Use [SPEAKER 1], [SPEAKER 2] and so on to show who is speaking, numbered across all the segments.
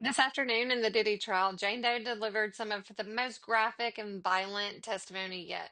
[SPEAKER 1] This afternoon in the Diddy trial, Jane Doe delivered some of the most graphic and violent testimony yet.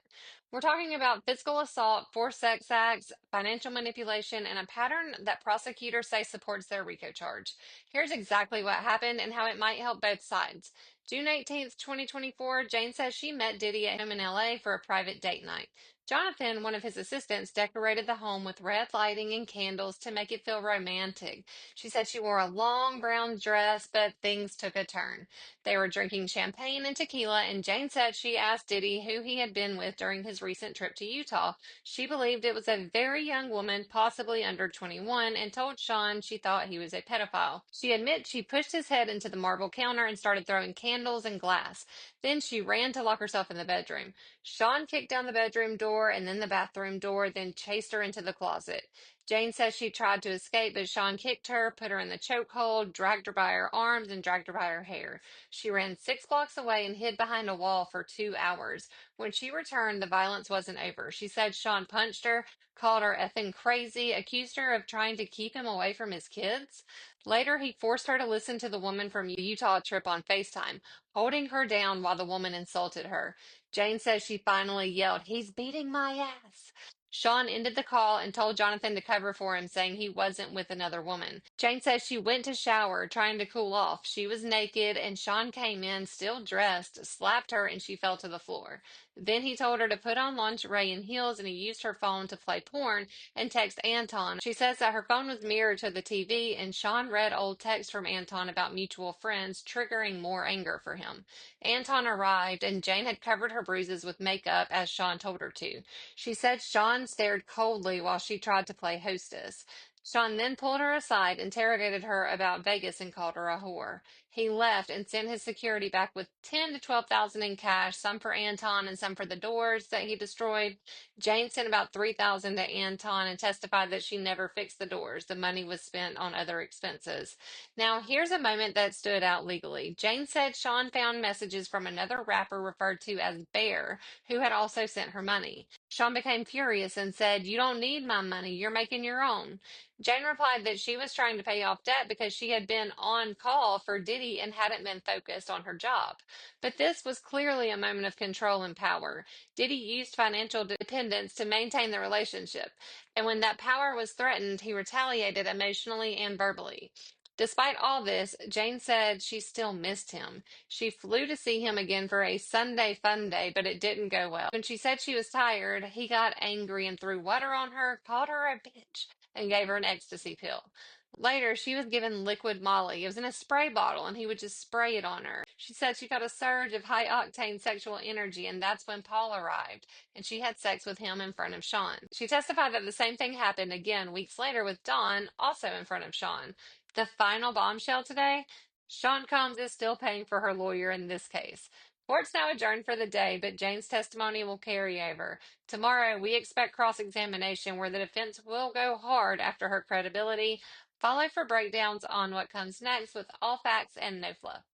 [SPEAKER 1] We're talking about physical assault, forced sex acts, financial manipulation, and a pattern that prosecutors say supports their RICO charge. Here's exactly what happened and how it might help both sides. June 18th, 2024, Jane says she met Diddy at home in LA for a private date night. Jonathan, one of his assistants, decorated the home with red lighting and candles to make it feel romantic. She said she wore a long brown dress, but things took a turn. They were drinking champagne and tequila, and Jane said she asked Diddy who he had been with during his recent trip to Utah. She believed it was a very young woman, possibly under 21, and told Sean she thought he was a pedophile. She admits she pushed his head into the marble counter and started throwing candles and glass. Then she ran to lock herself in the bedroom. Sean kicked down the bedroom door and then the bathroom door, then chased her into the closet. Jane says she tried to escape, but Sean kicked her, put her in the chokehold, dragged her by her arms, and dragged her by her hair. She ran 6 blocks away and hid behind a wall for 2 hours. When she returned, the violence wasn't over. She said Sean punched her, called her effing crazy, accused her of trying to keep him away from his kids. Later, he forced her to listen to the woman from the Utah trip on FaceTime, holding her down while the woman insulted her. Jane says she finally yelled, "He's beating my ass." Sean ended the call and told Jonathan to cover for him, saying he wasn't with another woman. Jane says she went to shower, trying to cool off. She was naked, and Sean came in, still dressed, slapped her, and she fell to the floor. Then he told her to put on lingerie and heels, and he used her phone to play porn and text Anton. She says that her phone was mirrored to the TV, and Sean read old texts from Anton about mutual friends, triggering more anger for him. Anton arrived, and Jane had covered her bruises with makeup, as Sean told her to. She said Sean stared coldly while she tried to play hostess. Sean then pulled her aside, interrogated her about Vegas, and called her a whore. He left and sent his security back with 10 to 12,000 in cash, some for Anton and some for the doors that he destroyed. Jane sent about 3,000 to Anton and testified that she never fixed the doors. The money was spent on other expenses. Now, here's a moment that stood out legally. Jane said Sean found messages from another rapper referred to as Bear, who had also sent her money. Sean became furious and said, "You don't need my money. You're making your own." Jane replied that she was trying to pay off debt because she had been on call for Diddy and hadn't been focused on her job. But this was clearly a moment of control and power. Diddy used financial dependence to maintain the relationship. And when that power was threatened, he retaliated emotionally and verbally. Despite all this, Jane said she still missed him. She flew to see him again for a Sunday fun day, but it didn't go well. When she said she was tired, he got angry and threw water on her, called her a bitch, and gave her an ecstasy pill. Later, she was given liquid Molly. It was in a spray bottle, and he would just spray it on her. She said she felt a surge of high octane sexual energy, and that's when Paul arrived, and she had sex with him in front of Sean. She testified that the same thing happened again weeks later with Dawn, also in front of Sean. The final bombshell today: Sean Combs is still paying for her lawyer in this case. Court's now adjourned for the day, but Jane's testimony will carry over. Tomorrow, we expect cross-examination where the defense will go hard after her credibility. Follow for breakdowns on what comes next with all facts and no fluff.